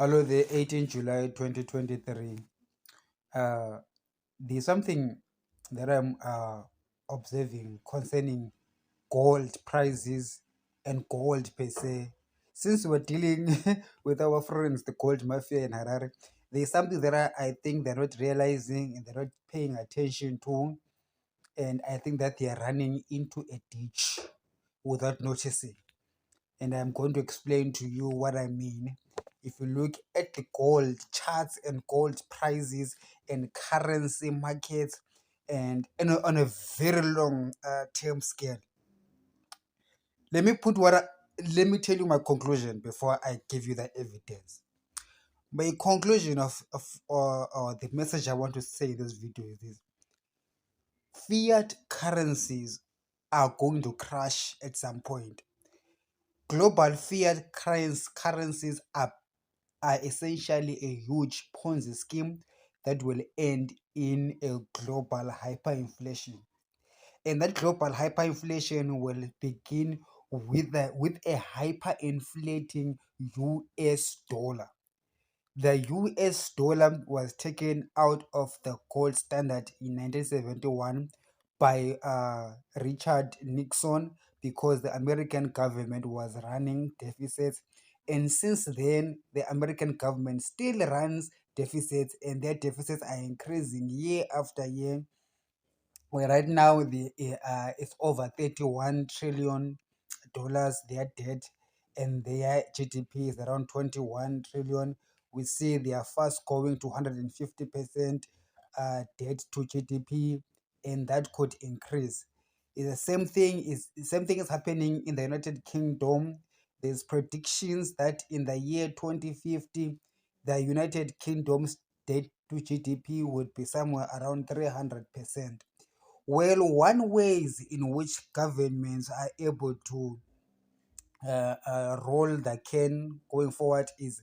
Hello, the 18th July 2023. There's something that I'm observing concerning gold prices and gold per se. Since we're dealing with our friends, the gold mafia in Harare, there's something that I think they're not realizing and they're not paying attention to. And I think that they are running into a ditch without noticing, and I'm going to explain to you what I mean. If you look at the gold charts and gold prices and currency markets, and on a very long term scale, let me put what I, let me tell you my conclusion before I give you the evidence. My conclusion of the message I want to say in this video is this: fiat currencies are going to crash at some point. Global fiat currencies are essentially a huge Ponzi scheme that will end in a global hyperinflation. And that global hyperinflation will begin with a hyperinflating US dollar. The US dollar was taken out of the gold standard in 1971 by Richard Nixon because the American government was running deficits. And since then, the American government still runs deficits, and their deficits are increasing year after year. Well, right now, it's over $31 trillion their debt, and their GDP is around 21 trillion. We see they are fast going to 150% debt to GDP, and that could increase. It's the same thing is happening in the United Kingdom. There's predictions that in the year 2050, the United Kingdom's debt to GDP would be somewhere around 300%. Well, one ways in which governments are able to roll the can going forward is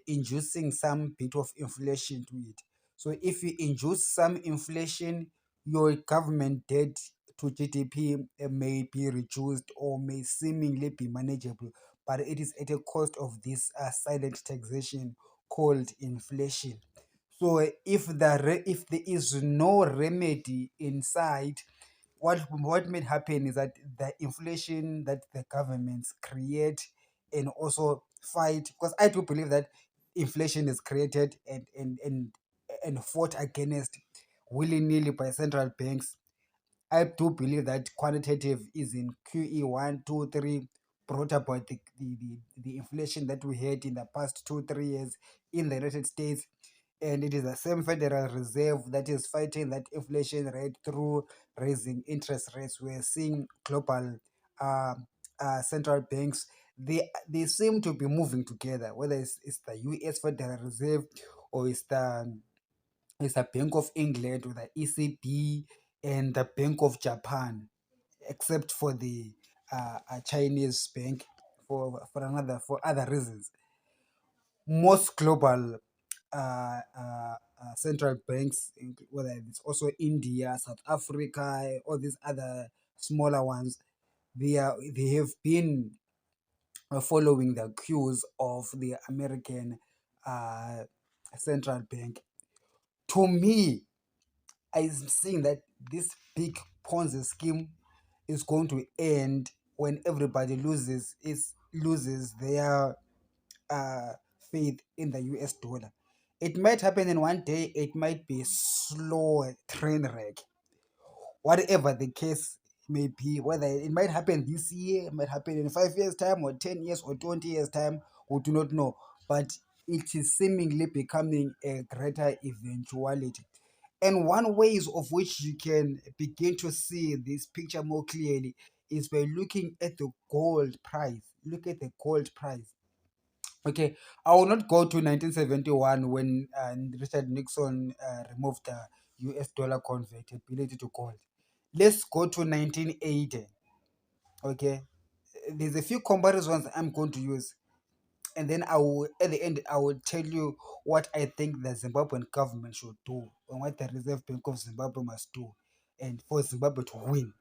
inducing some bit of inflation to it. So if you induce some inflation, your government debt to GDP may be reduced or may seemingly be manageable, but it is at a cost of this silent taxation called inflation. So if there is no remedy inside, what may happen is that the inflation that the governments create and also fight, because I do believe that inflation is created and fought against willy-nilly by central banks. I do believe that quantitative is in QE 1, 2, 3 brought about the inflation that we had in the past 2, 3 years in the United States. And it is the same Federal Reserve that is fighting that inflation rate through raising interest rates. We're seeing global uh, central banks. They seem to be moving together, whether it's the US Federal Reserve or it's the Bank of England or the ECB and the Bank of Japan, except for the Chinese bank for other reasons. Most global central banks, whether it's also India, South Africa, all these other smaller ones, they have been following the cues of the American uh, central bank. To me, I'm seeing that this big Ponzi scheme is going to end when everybody loses their uh, faith in the US dollar. It might happen in one day, it might be slow train wreck. Whatever the case may be, whether it might happen this year, it might happen in 5 years' time, or 10 years, or 20 years' time, we do not know. But it is seemingly becoming a greater eventuality. And one ways of which you can begin to see this picture more clearly is by looking at the gold price. Look at the gold price. Okay, I will not go to 1971 when Richard Nixon removed the US dollar convertibility to gold. Let's go to 1980. Okay, there's a few comparisons I'm going to use, and then I will, at the end, I will tell you what I think the Zimbabwean government should do and what the Reserve Bank of Zimbabwe must do, and for Zimbabwe to win.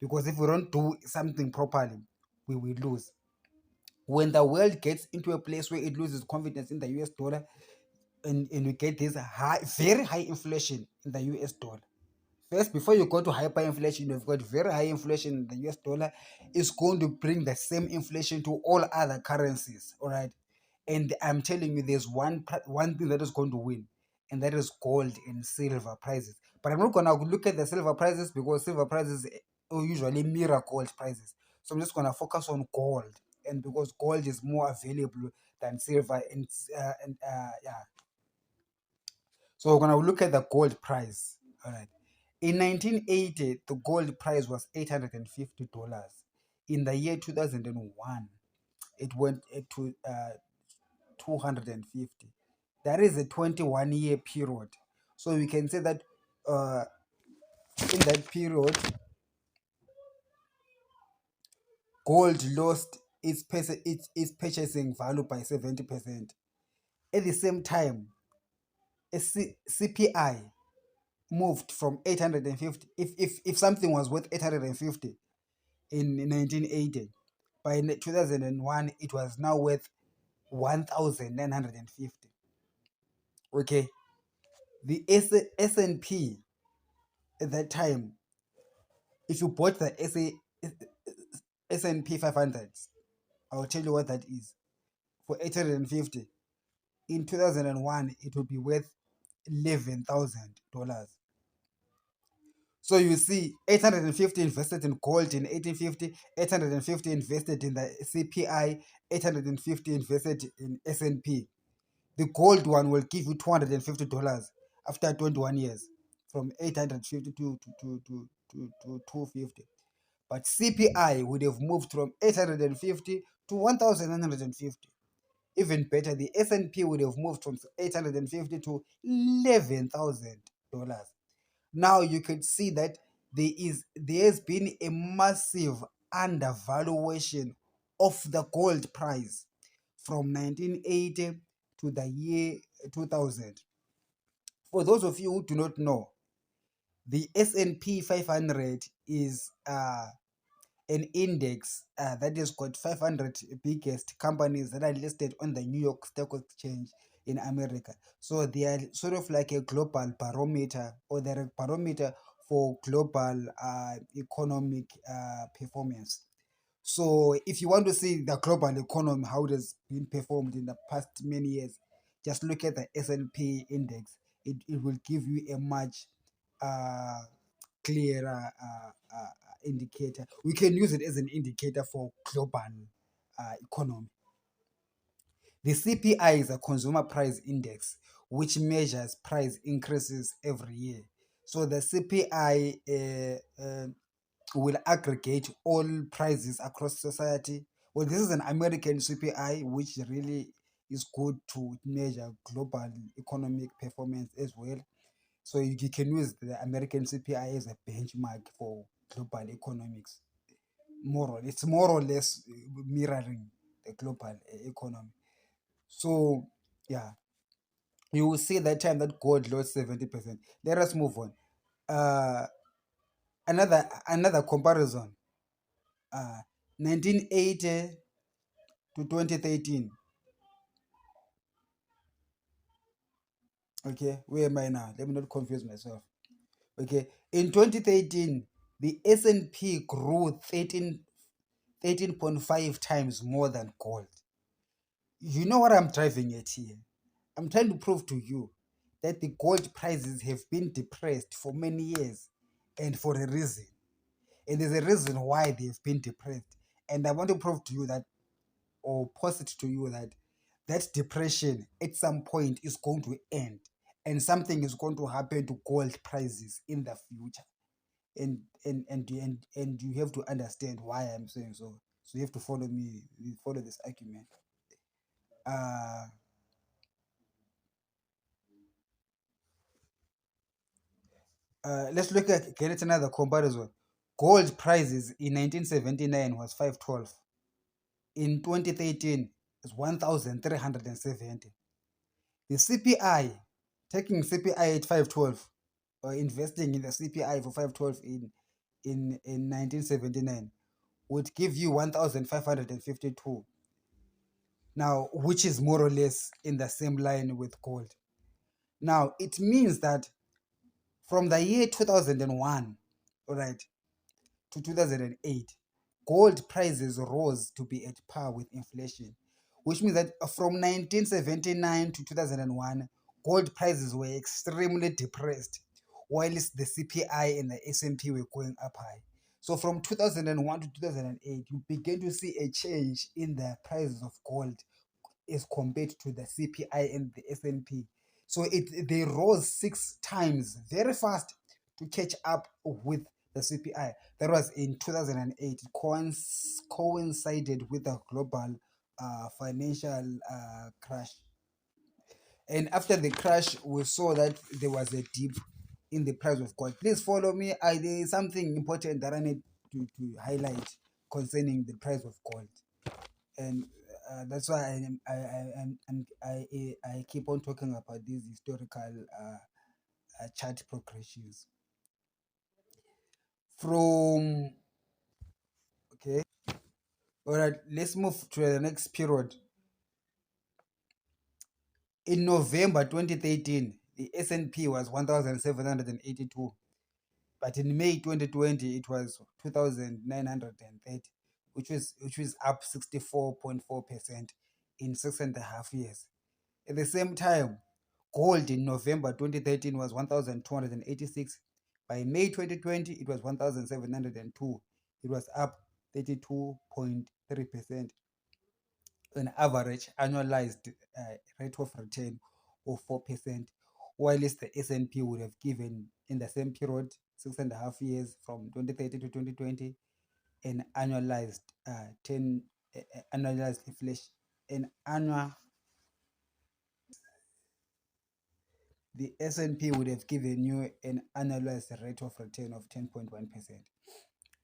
Because if we don't do something properly, we will lose. when the world gets into a place where it loses confidence in the US dollar, and we get this very high inflation in the US dollar. First, before you go to hyperinflation, you've got very high inflation in the US dollar. It's going to bring the same inflation to all other currencies. All right. And I'm telling you, there's one thing that is going to win, and that is gold and silver prices. But I'm not gonna look at the silver prices because silver prices usually mirror gold prices. So I'm just gonna focus on gold, and because gold is more available than silver, and yeah. So we're gonna look at the gold price. All right. In 1980, the gold price was $850. In the year 2001, it went to 250. That is a 21-year period. So we can say that uh, in that period, gold lost its purchasing value by 70%. At the same time, CPI moved from 850. If something was worth 850 in 1980, by 2001 it was now worth 1950. Okay, the S&P at that time, if you bought the S&P 500, I'll tell you what that is, for 850, in 2001 it would be worth $11,000. So you see, 850 invested in gold in 1850, 850 invested in the CPI, 850 invested in S&P. The gold one will give you $250 after 21 years, from 850 to 250. But CPI would have moved from 850 to 1950. Even better, the S&P would have moved from 850 to $11,000. Now you can see that there has been a massive undervaluation of the gold price from 1980 to the year 2000. For those of you who do not know, the S&P 500 is an index that has got 500 biggest companies that are listed on the New York Stock Exchange in America. So they are sort of like a global barometer, or they're a barometer for global economic performance. So if you want to see the global economy, how it has been performed in the past many years, just look at the S&P index. It will give you a much uh, clearer indicator. We can use it as an indicator for global economy. The CPI is a consumer price index which measures price increases every year. So the CPI will aggregate all prices across society. Well, this is an American CPI, which really is good to measure global economic performance as well. So you can use the American CPI as a benchmark for global economics. It's more or less mirroring the global economy. So yeah, you will see that time that gold lost 70%. Let us move on. Uh, another comparison. 1980 to 2013. Okay, where am I now? Let me not confuse myself. Okay, in 2013, the S&P grew 13.5 times more than gold. You know what I'm driving at here? I'm trying to prove to you that the gold prices have been depressed for many years, and for a reason. And there's a reason why they've been depressed. And I want to prove to you that, or posit to you that depression at some point is going to end, and something is going to happen to gold prices in the future. And you have to understand why I'm saying so. So you have to follow me, follow this argument. Uh, let's look at get another comparison. Gold prices in 1979 was 512. In 2013, it's 1,370. The CPI, taking CPI at 512, or investing in the CPI for 512 in 1979, would give you 1,552. now, which is more or less in the same line with gold. Now, it means that from the year 2001, all right, to 2008, gold prices rose to be at par with inflation, which means that from 1979 to 2001, gold prices were extremely depressed, whilst the CPI and the S&P were going up high. So from 2001 to 2008, you begin to see a change in the prices of gold as compared to the CPI and the S&P. So they rose 6 times very fast to catch up with the CPI. That was in 2008. It coincided with the global financial crash. And after the crash, we saw that there was a dip in the price of gold. Please follow me. There is something important that I need to highlight concerning the price of gold. And that's why I keep on talking about these historical chart progressions. From okay, all right, let's move to the next period. In November 2013, the S&P was 1,782, but in May 2020 it was 2,930, which was up 64.4% in 6.5 years. At the same time, gold in November 2013 was 1,286. By May 2020, it was 1,702. It was up 32.3%, an average annualized rate of return of 4%, whilst the S&P would have given in the same period, 6.5 years from 2013 to 2020, an annualized 10 annualized inflation, an annual the S&P would have given you an annualized rate of return of 10.1%,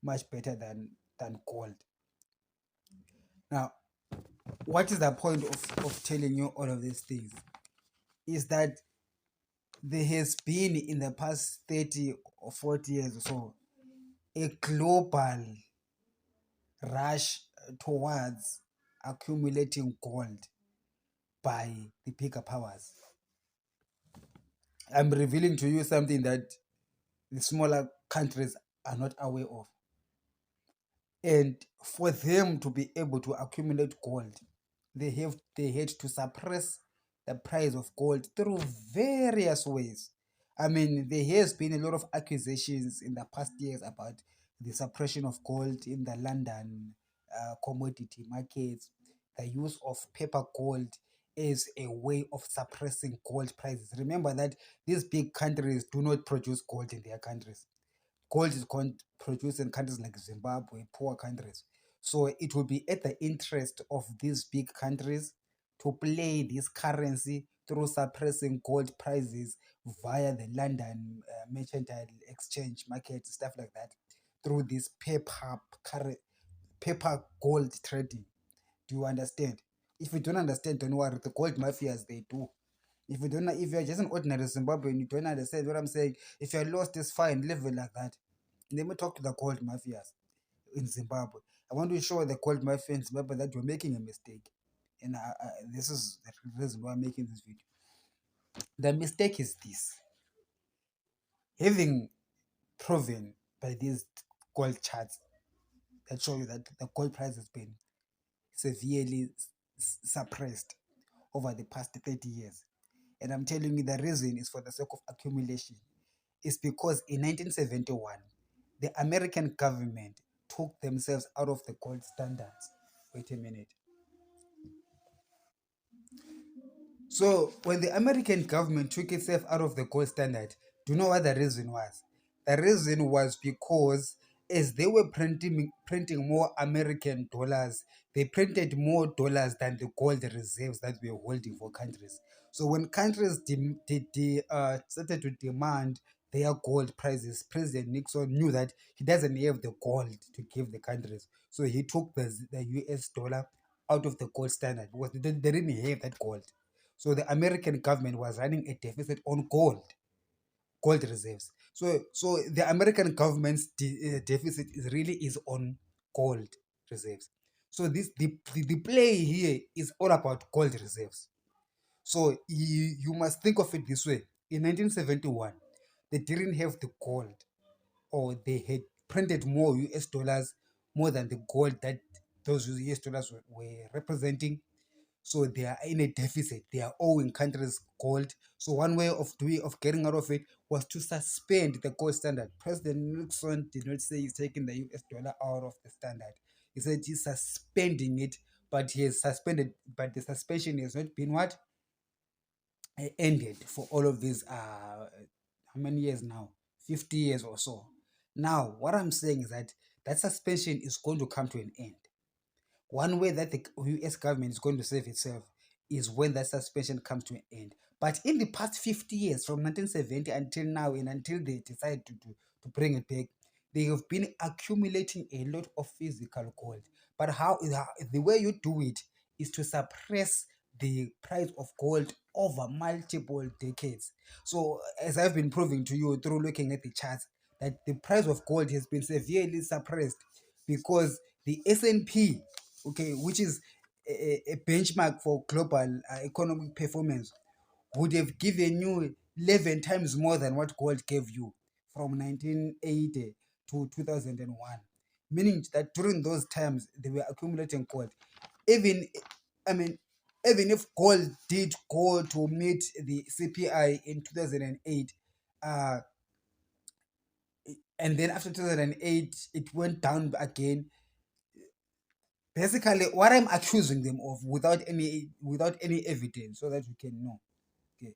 much better than gold. Now, what is the point of telling you all of these things? Is that there has been in the past 30 or 40 years or so a global rush towards accumulating gold by the bigger powers. I'm revealing to you something that the smaller countries are not aware of. And for them to be able to accumulate gold, they had to suppress the price of gold through various ways. I mean, there has been a lot of accusations in the past years about the suppression of gold in the London commodity markets, the use of paper gold is a way of suppressing gold prices. Remember that these big countries do not produce gold in their countries. Gold is produced in countries like Zimbabwe, poor countries. So it will be at the interest of these big countries to play this currency through suppressing gold prices via the London mercantile exchange market, stuff like that, through this paper gold trading. Do you understand? If you don't understand, don't worry. The gold mafias, they do. If you're just an ordinary Zimbabwean and you don't understand what I'm saying, if you're lost, it's fine. Live it like that. Let me talk to the gold mafias in Zimbabwe. I want to show the gold mafia in Zimbabwe that we're making a mistake. And this is the reason why I'm making this video. The mistake is this. Having proven by these gold charts that show you that the gold price has been severely suppressed over the past 30 years. And I'm telling you the reason is for the sake of accumulation. It's because in 1971, the American government took themselves out of the gold standards. Wait a minute. So when the American government took itself out of the gold standard, do you know what the reason was? The reason was because as they were printing more American dollars, they printed more dollars than the gold reserves that we were holding for countries. So when countries started to demand their gold prices, President Nixon knew that he doesn't have the gold to give the countries. So he took the US dollar out of the gold standard because they didn't have that gold. So the American government was running a deficit on gold reserves. So the American government's deficit is on gold reserves. So the play here is all about gold reserves. So you must think of it this way. In 1971, they didn't have the gold, or they had printed more US dollars more than the gold that those US dollars were representing. So they are in a deficit. They are owing countries gold. So one way of getting out of it was to suspend the gold standard. President Nixon did not say he's taking the US dollar out of the standard. He said he's suspending it, but he has suspended, but the suspension has not been what? Ended for all of these how many years now? 50 years or so. Now what I'm saying is that that suspension is going to come to an end. One way that the US government is going to save itself is when that suspension comes to an end. But in the past 50 years, from 1970 until now, and until they decide to bring it back, they have been accumulating a lot of physical gold. But the way you do it is to suppress the price of gold over multiple decades. So, as I've been proving to you through looking at the charts, that the price of gold has been severely suppressed because the S&P, okay, which is a benchmark for global economic performance, would have given you 11 times more than what gold gave you from 1980 to 2001. Meaning that during those times, they were accumulating gold. Even, I mean, even if gold did go to meet the CPI in 2008, uh, and then after 2008, it went down again. Basically, what I'm accusing them of without any evidence, so that you can know. Okay,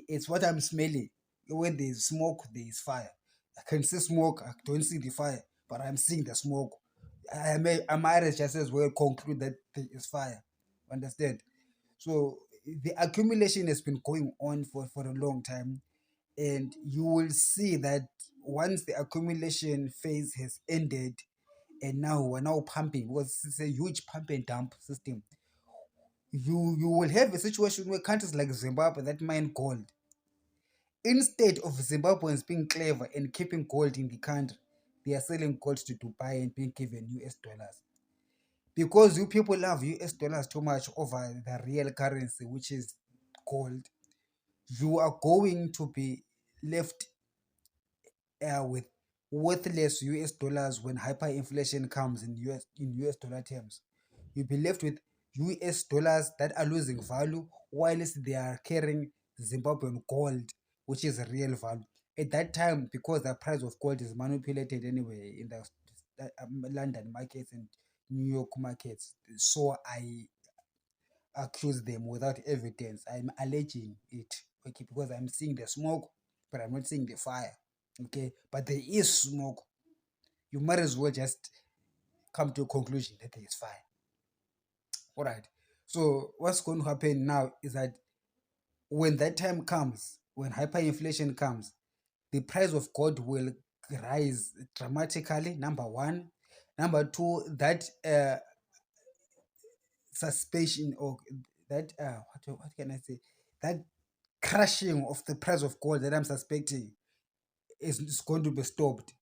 it's what I'm smelling. When there's smoke, there is fire. I can see smoke, I don't see the fire, but I'm seeing the smoke. I might just as well conclude that there is fire. Understand? So the accumulation has been going on for a long time, and you will see that once the accumulation phase has ended, and now we're now pumping, because it's a huge pump and dump system. You will have a situation where countries like Zimbabwe that mine gold, instead of Zimbabweans being clever and keeping gold in the country, they are selling gold to Dubai and being given US dollars. Because you people love US dollars too much over the real currency, which is gold, you are going to be left with worthless US dollars when hyperinflation comes in US dollar terms. You'll be left with US dollars that are losing value whilst they are carrying Zimbabwean gold, which is a real value. At that time, because the price of gold is manipulated anyway in the London markets and New York markets, so I accuse them without evidence. I'm alleging it, okay, because I'm seeing the smoke, but I'm not seeing the fire, okay. But there is smoke. You might as well just come to a conclusion that there is fire. All right. So what's going to happen now is that when that time comes, when hyperinflation comes, the price of gold will rise dramatically. Number one. Number two, that suspension, or that what can I say? That crashing of the price of gold that I'm suspecting is going to be stopped.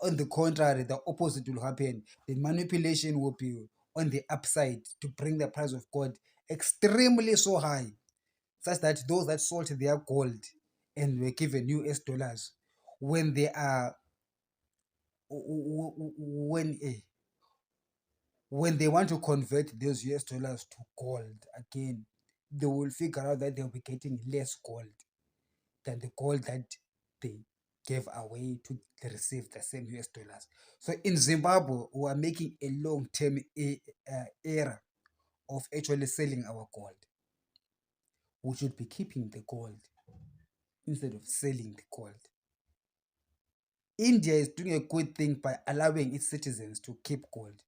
On the contrary, the opposite will happen. The manipulation will be on the upside to bring the price of gold extremely so high, such that those that sold their gold and were given US dollars, when they are when when they want to convert those US dollars to gold again, they will figure out that they'll be getting less gold than the gold that they gave away to receive the same US dollars. So in Zimbabwe, we are making a long-term era of actually selling our gold. We should be keeping the gold instead of selling the gold. India is doing a good thing by allowing its citizens to keep gold.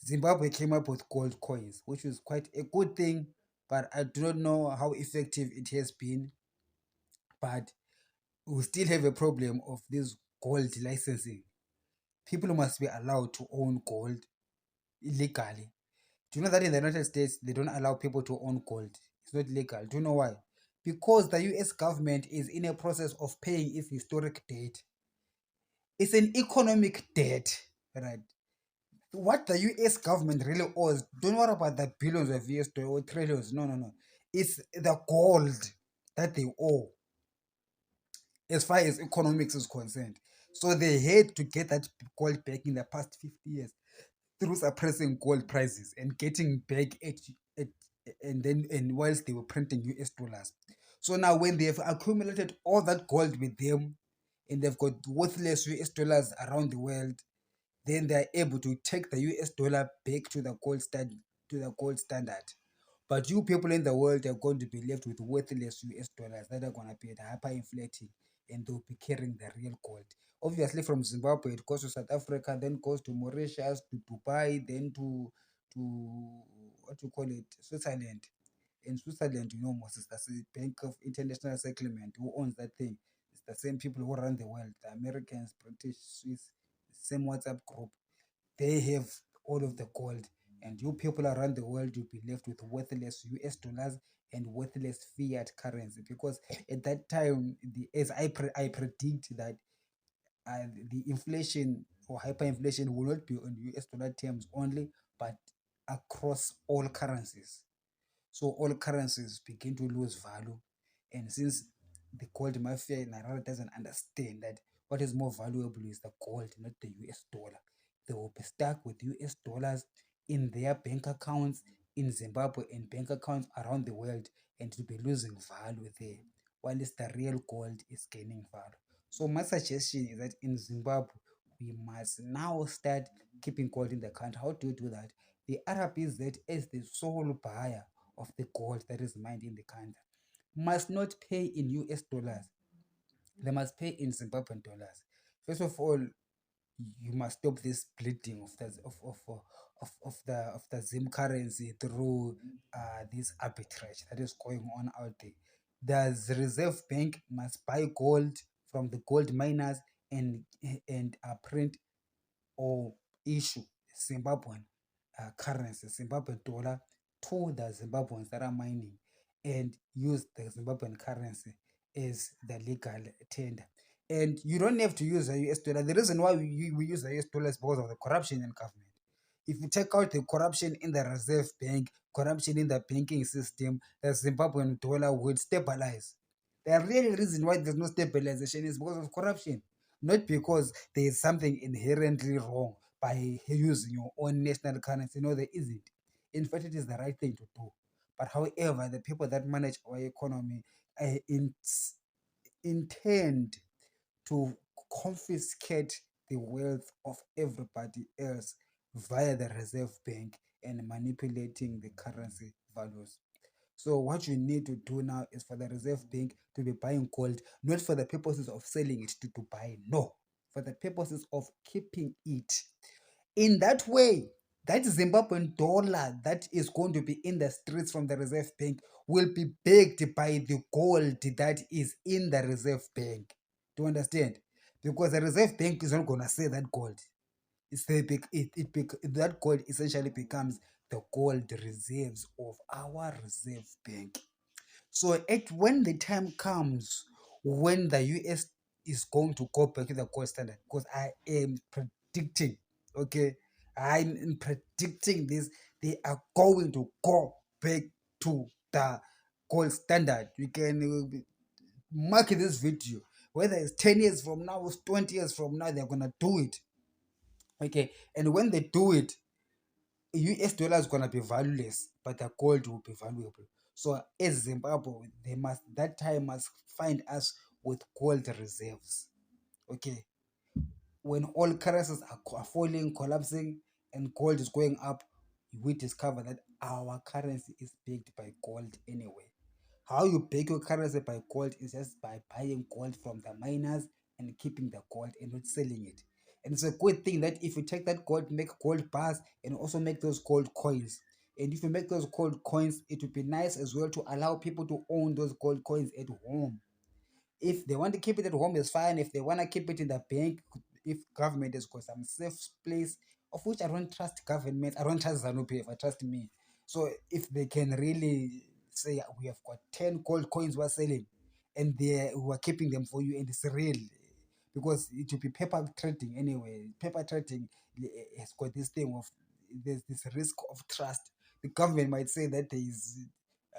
Zimbabwe came up with gold coins, which was quite a good thing, but I do not know how effective it has been. But we still have a problem of this gold licensing. People must be allowed to own gold illegally. Do you know that in the United States, they don't allow people to own gold? It's not legal. Do you know why? Because the US government is in a process of paying its historic debt. It's an economic debt, right? what the US government really owes, don't worry about the billions of US dollars or trillions. No, no, no. It's the gold that they owe as far as economics is concerned. So they had to get that gold back in the past 50 years through suppressing gold prices and getting back at and whilst they were printing US dollars. So now when they have accumulated all that gold with them and they've got worthless US dollars around the world, then they're able to take the US dollar back to the gold standard. But you people in the world are going to be left with worthless US dollars that are going to be at hyperinflating and they'll be carrying the real gold. Obviously, from Zimbabwe, it goes to South Africa, then goes to Mauritius, to Dubai, then to what you call it, Switzerland. In Switzerland, you know, Moses, that's the Bank of International Settlement. Who owns that thing? It's the same people who run the world, the Americans, British, Swiss, same WhatsApp group. They have all of the gold, and you people around the world you'll be left with worthless US dollars and worthless fiat currency, because at that time, as I predict that the inflation or hyperinflation will not be on US dollar terms only, but across all currencies. So all currencies begin to lose value. And since the gold mafia in Iran doesn't understand that what is more valuable is the gold, not the US dollar, they will be stuck with US dollars in their bank accounts in Zimbabwe and bank accounts around the world, and to be losing value there, while the real gold is gaining value. So my suggestion is that in Zimbabwe, we must now start keeping gold in the country. How do you do that? The RBZ, as the sole buyer of the gold that is mined in the country, must not pay in US dollars. They must pay in Zimbabwean dollars. First of all, you must stop this bleeding of the Zim currency through this arbitrage that is going on out there. The Reserve Bank must buy gold from the gold miners and print or issue Zimbabwean currency, Zimbabwean dollar, to the Zimbabweans that are mining, and use the Zimbabwean currency as the legal tender. And you don't have to use the US dollar. The reason why we use the US dollar is because of the corruption in government. If you take out the corruption in the Reserve Bank, corruption in the banking system, the Zimbabwean dollar would stabilize. The real reason why there's no stabilization is because of corruption, not because there is something inherently wrong by using your own national currency. No, there isn't. In fact, it is the right thing to do. But however, the people that manage our economy intend to confiscate the wealth of everybody else via the Reserve Bank and manipulating the currency values. So what you need to do now is for the Reserve Bank to be buying gold, not for the purposes of selling it to Dubai, no, for the purposes of keeping it. In that way, that Zimbabwean dollar that is going to be in the streets from the Reserve Bank will be backed by the gold that is in the Reserve Bank. Do you understand? Because the Reserve Bank is not going to sell that gold. That gold essentially becomes the gold reserves of our Reserve Bank. So when the time comes when the US is going to go back to the gold standard, because I am predicting, okay, I'm predicting this, they are going to go back to the gold standard. You can mark this video, whether it's 10 years from now or 20 years from now, they're gonna do it. Okay, and when they do it, US dollar is gonna be valueless, but the gold will be valuable. So as Zimbabwe, they must that time must find us with gold reserves. Okay, when all currencies are falling, collapsing, and gold is going up, we discover that our currency is backed by gold anyway. How you back your currency by gold is just by buying gold from the miners and keeping the gold and not selling it. And it's a good thing that if you take that gold, make gold bars, and also make those gold coins. And if you make those gold coins, it would be nice as well to allow people to own those gold coins at home. If they want to keep it at home, is fine. If they want to keep it in the bank, if government has got some safe place, of which I don't trust government, I don't trust ZANU-PF, I trust me. So if they can really say we have got 10 gold coins we're selling, and we are keeping them for you, and it's real, because it will be paper trading anyway. Paper trading has got this thing of there's this risk of trust. The government might say that there is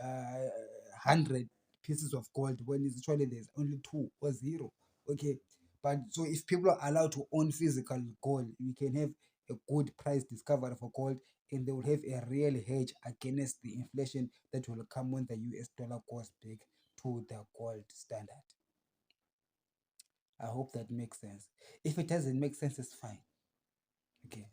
100 pieces of gold when it's actually there's only 2 or 0. Okay, but so if people are allowed to own physical gold, we can have a good price discovery for gold, and they will have a real hedge against the inflation that will come when the US dollar goes back to the gold standard. I hope that makes sense. If it doesn't make sense, it's fine. Okay.